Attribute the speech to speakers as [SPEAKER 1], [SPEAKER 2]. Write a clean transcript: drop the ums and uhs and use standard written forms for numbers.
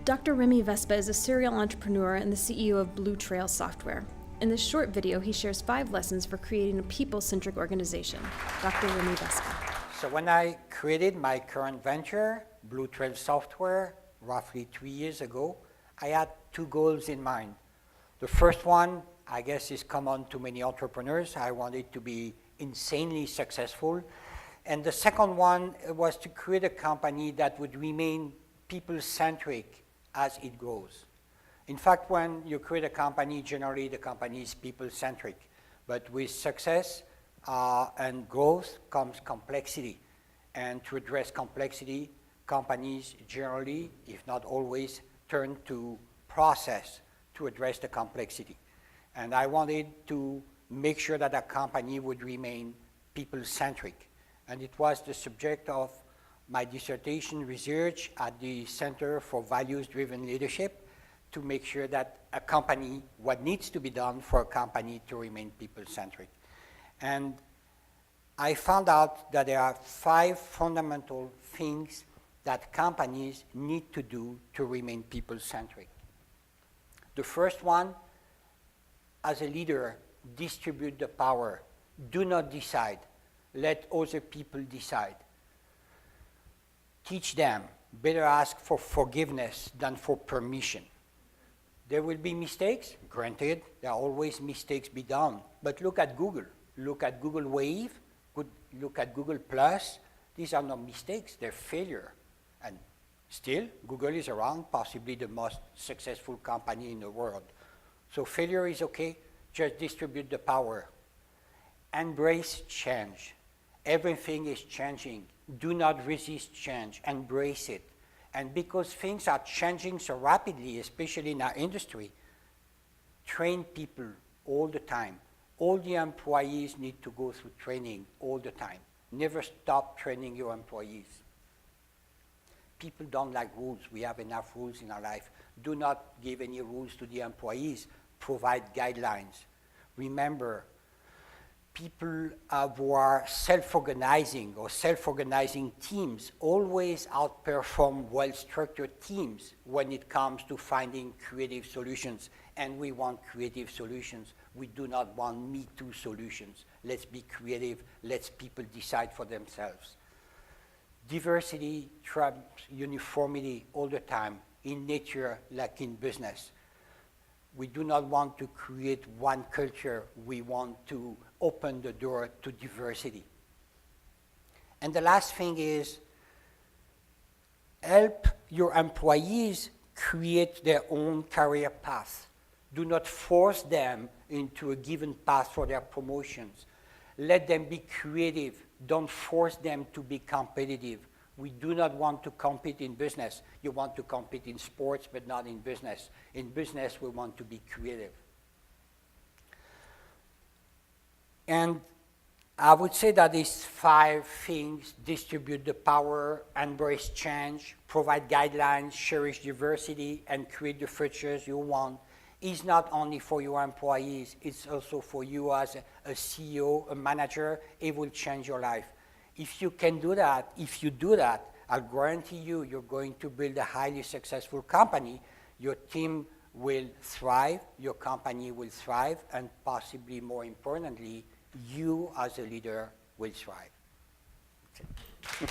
[SPEAKER 1] Dr. Remi Vespa is a serial entrepreneur and the CEO of Blue Trail Software. In this short video, he shares 5 lessons for creating a people-centric organization. Dr. Remi Vespa.
[SPEAKER 2] So when I created my current venture, Blue Trail Software, roughly 3 years ago, I had 2 goals in mind. The first one, I guess, is common to many entrepreneurs. I wanted to be insanely successful. And the second one was to create a company that would remain people-centric as it grows. In fact, when you create a company, generally the company is people-centric. But with success and growth comes complexity. And to address complexity, companies generally, if not always, turn to process to address the complexity. And I wanted to make sure that a company would remain people-centric. And it was the subject of my dissertation research at the Center for Values-Driven Leadership to make sure that a company, what needs to be done for a company to remain people-centric. And I found out that there are 5 fundamental things that companies need to do to remain people-centric. The first one, as a leader, distribute the power. Do not decide. Let other people decide. Teach them. Better ask for forgiveness than for permission. There will be mistakes. Granted, there are always mistakes be done. But look at Google. Look at Google Wave. Look at Google Plus. These are not mistakes. They're failure. And still, Google is around, possibly the most successful company in the world. So failure is okay. Just distribute the power. Embrace change. Everything is changing. Do not resist change. Embrace it. And because things are changing so rapidly, especially in our industry, train people all the time. All the employees need to go through training all the time. Never stop training your employees. People don't like rules. We have enough rules in our life. Do not give any rules to the employees. Provide guidelines. Remember, people who are self-organizing or self-organizing teams always outperform well-structured teams when it comes to finding creative solutions. And we want creative solutions. We do not want me-too solutions. Let's be creative. Let people decide for themselves. Diversity trumps uniformity all the time, in nature like in business. We do not want to create one culture. We want to open the door to diversity. And the last thing is, help your employees create their own career path. Do not force them into a given path for their promotions. Let them be creative. Don't force them to be competitive. We do not want to compete in business. You want to compete in sports, but not in business. In business, we want to be creative. And I would say that these 5 things, distribute the power, embrace change, provide guidelines, cherish diversity, and create the futures you want, is not only for your employees, it's also for you as a CEO, a manager. It will change your life. If you can do that, if you do that, I'll guarantee you, you're going to build a highly successful company. Your team will thrive, your company will thrive, and possibly more importantly, you as a leader will thrive. That's it.